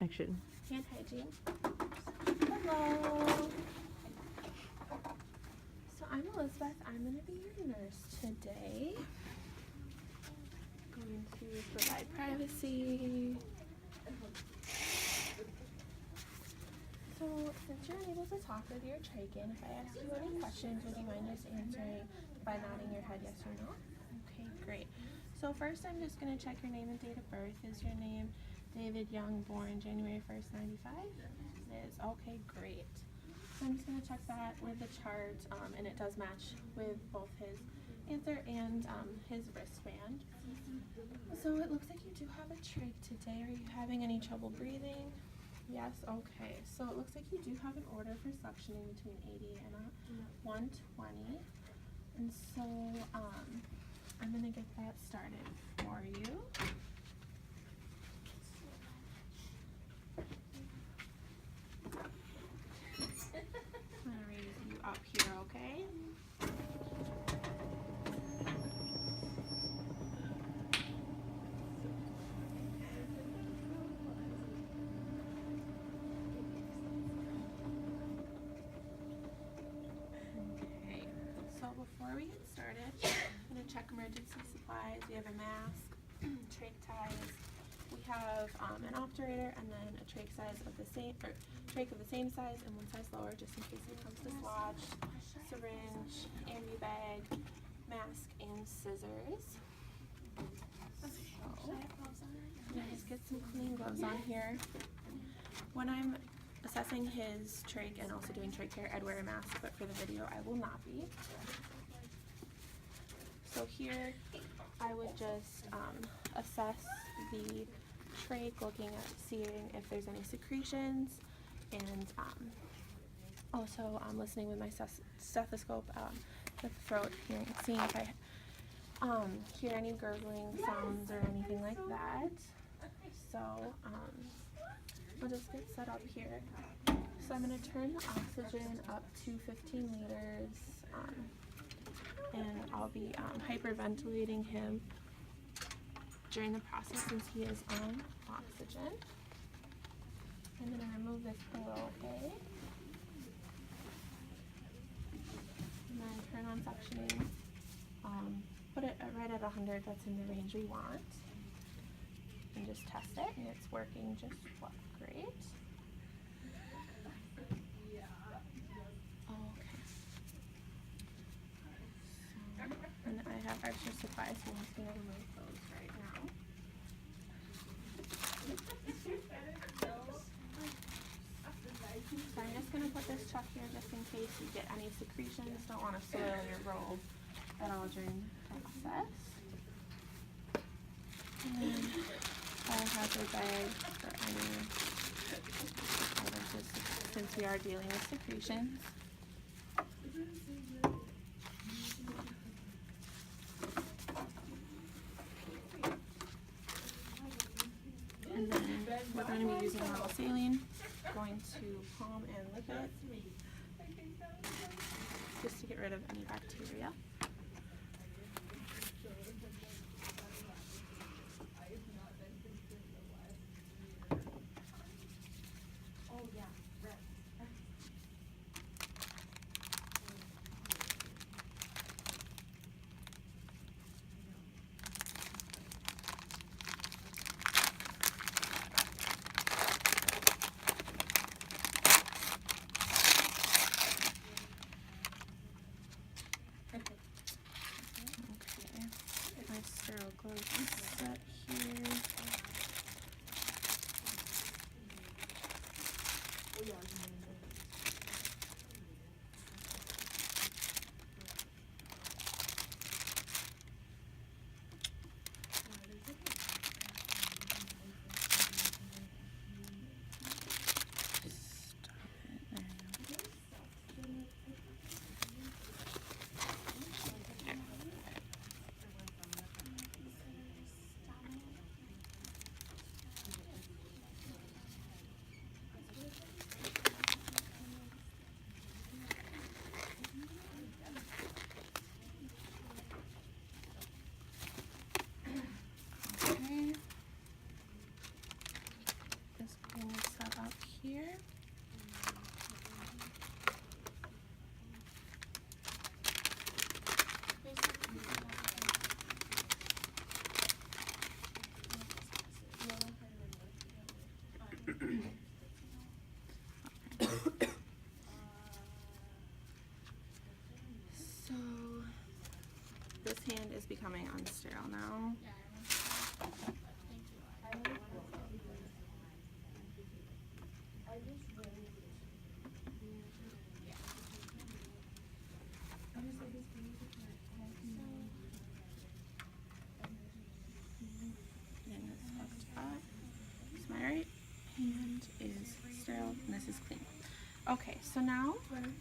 Action. Hand hygiene. Hello. So I'm Elizabeth. I'm going to be your nurse today. Going to provide privacy. So since you're able to talk with your trach-in, if I ask you any questions, would you mind just answering by nodding your head yes or no? Okay, great. So first I'm just going to check your name and date of birth. Is your name David Young, born January 1st, 95? It is. Okay, great. So I'm just going to check that with the chart, and it does match with both his answer and his wristband. So it looks like you do have a trach today. Are you having any trouble breathing? Yes, okay. So it looks like you do have an order for suctioning between 80 and 120. And so I'm going to get that started for you. I'm going to raise you up here, okay? Okay, so before we get started, I'm going to check emergency supplies. We have a mask, trach ties. We have an obturator and then a trach size of the same, or trach of the same size and one size lower, just in case it comes dislodged. Syringe, ambu bag, mask, and scissors. So, just get some clean gloves on here. When I'm assessing his trach and also doing trach care, I'd wear a mask, but for the video, I will not be. So here, I would just assess the trach, looking at seeing if there's any secretions, and also listening with my stethoscope with the throat, seeing if I hear any gurgling sounds or anything like that. So I'll just get set up here. So I'm going to turn the oxygen up to 15 liters, and I'll be hyperventilating him during the process since he is on oxygen. I'm going to remove this pillow, okay? And then turn on suctioning. Put it right at 100, that's in the range we want. And just test it, and it's working just great. Okay. So, and I have extra supplies, so I'm just going to remove those right now. So I'm just going to put this chuck here just in case you get any secretions. Don't want to soil your robe at all during the process. And then biohazard bag for any items, since we are dealing with secretions. And then we're going to be using normal saline. Going to palm and lick it just to get rid of any bacteria. Sterile gloves set here. So this hand is becoming unsterile now. And it's hooked up. So my right hand is sterile and this is clean. Okay, so now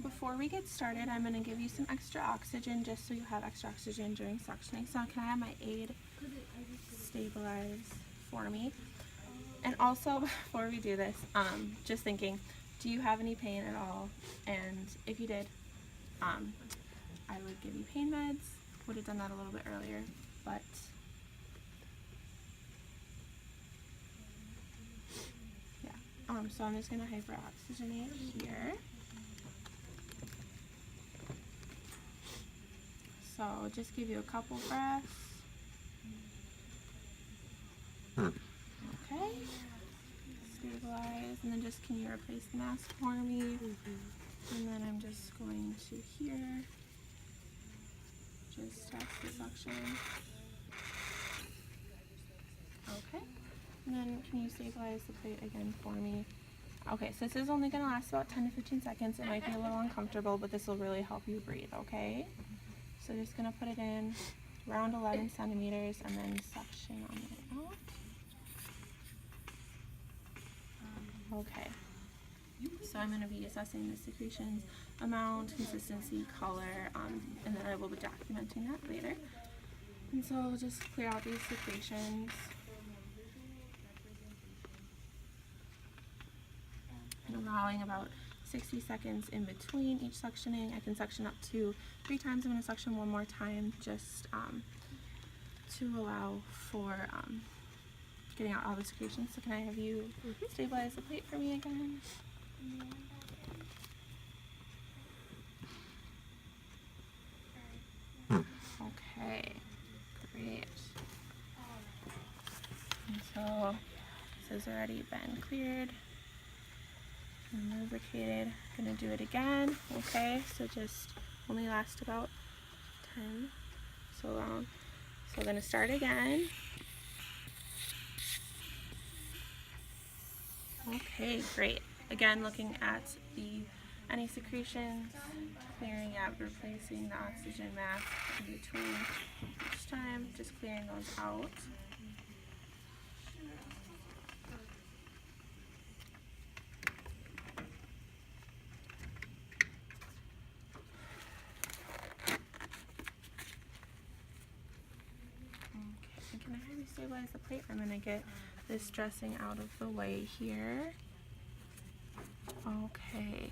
before we get started, I'm going to give you some extra oxygen just so you have extra oxygen during suctioning. So can I have my aide stabilize for me? And also before we do this, just thinking, do you have any pain at all? And if you did, I would give you pain meds. Would have done that a little bit earlier, but yeah. So I'm just gonna hyperoxygenate here. So I'll just give you a couple breaths. Okay. Stabilize, and then just can you replace the mask for me? And then I'm just going to here. Just test the suction. Okay. And then can you stabilize the plate again for me? Okay, so this is only going to last about 10 to 15 seconds. It might be a little uncomfortable, but this will really help you breathe, okay? So just going to put it in around 11 centimeters and then suction on it out. Okay. So I'm going to be assessing the secretions, amount, consistency, color, and then I will be documenting that later. And so I'll just clear out these secretions. And allowing about 60 seconds in between each suctioning. I can suction up to 3 times. I'm going to suction one more time just to allow for getting out all the secretions. So can I have you stabilize the plate for me again? Okay, great. And so this has already been cleared and lubricated. Gonna do it again. Okay, so just only last about 10 so long. So we're gonna start again. Okay, great. Again, looking at any secretions, clearing out, replacing the oxygen mask in between each time, just clearing those out. Okay, can I have you stabilize the plate? I'm going to get this dressing out of the way here. Okay.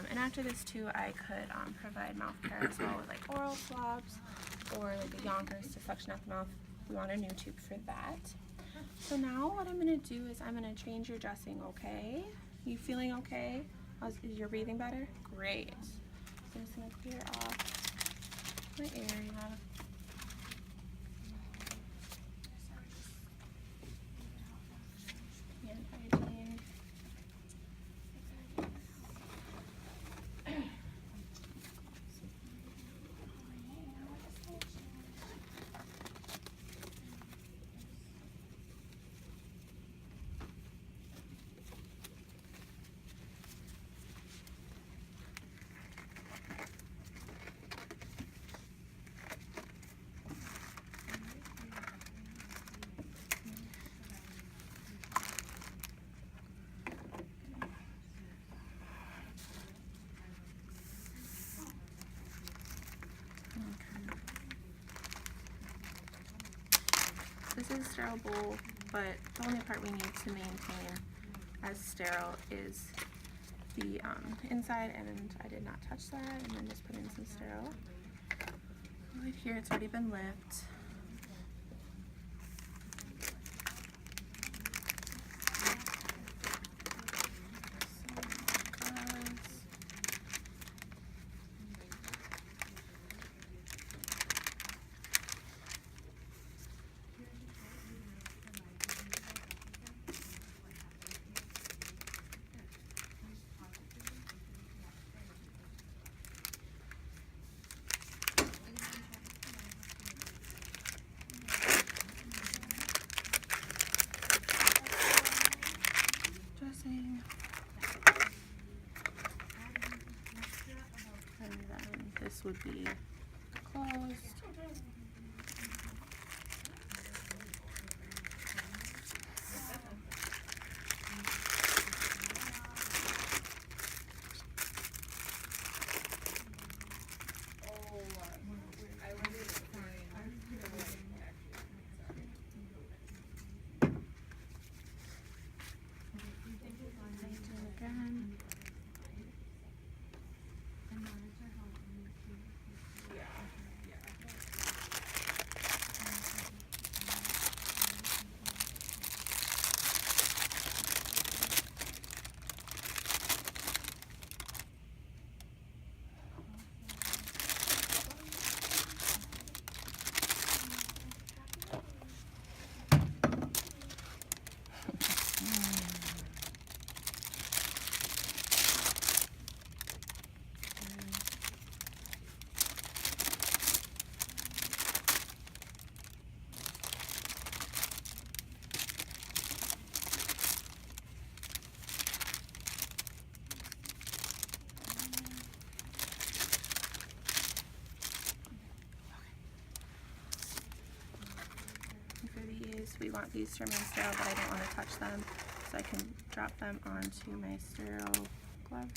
And after this too, I could provide mouth care as well with like oral swabs or like the yonkers to suction out the mouth. We want a new tube for that. So now what I'm going to do is I'm going to change your dressing, okay? You feeling okay? Is your breathing better? Great. So I'm just going to clear off my area. Hand hygiene. This is a sterile bowl, but the only part we need to maintain as sterile is the inside, and I did not touch that, and then just put in some sterile. Right here, it's already been lipped. this would be closed. Again. For these, we want these to remain sterile, but I don't want to touch them, so I can drop them onto my sterile gloves.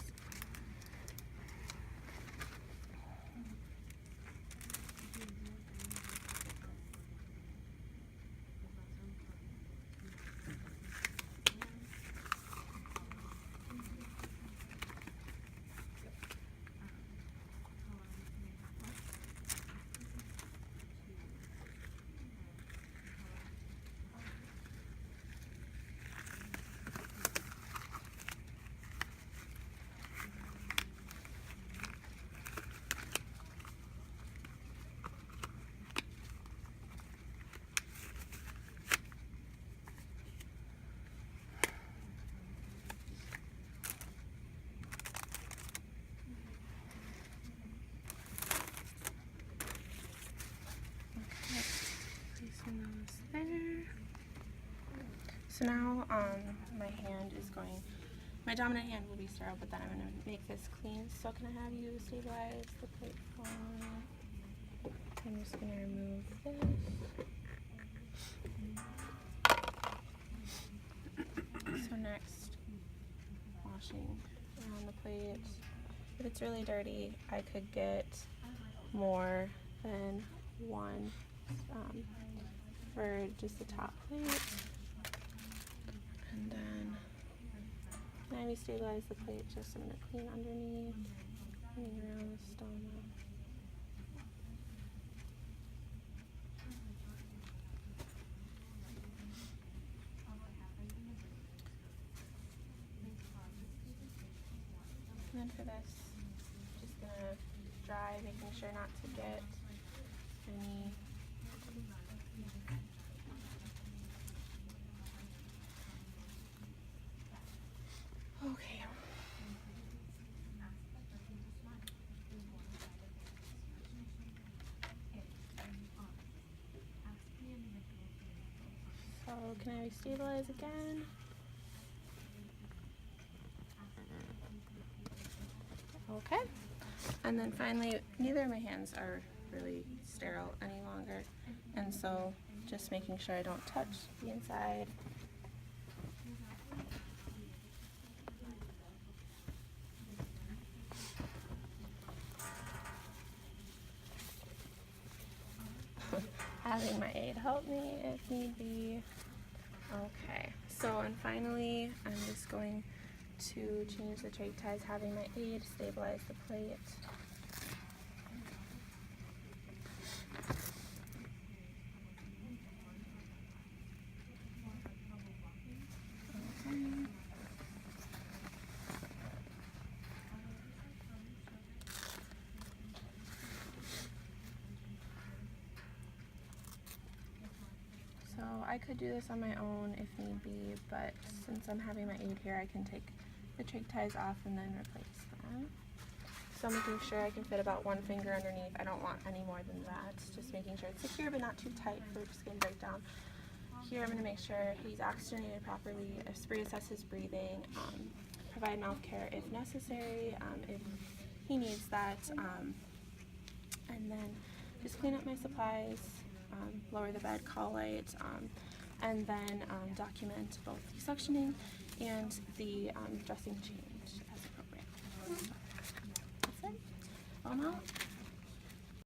So now my hand is going, my dominant hand will be sterile, but then I'm going to make this clean. So can I have you stabilize the plate for me? I'm just going to remove this. So next, washing around the plate. If it's really dirty, I could get more than one for just the top plate. And then now we stabilize the plate, just I'm going to clean underneath, cleaning around the stomach. And then for this, just going to dry, making sure not to get any okay. So can I stabilize again? Okay. And then finally, neither of my hands are really sterile any longer. And so just making sure I don't touch the inside. Having my aide help me if need be. Okay, so and finally I'm just going to change the trach ties, having my aide stabilize the plate. So I could do this on my own if need be, but since I'm having my aide here, I can take the trach ties off and then replace them. So making sure I can fit about one finger underneath. I don't want any more than that. Just making sure it's secure but not too tight for skin breakdown. Here I'm going to make sure he's oxygenated properly, reassess his breathing, provide mouth care if necessary, if he needs that. and then just clean up my supplies, lower the bed, call light, and then document both the suctioning and the dressing change as appropriate. That's it. Well, now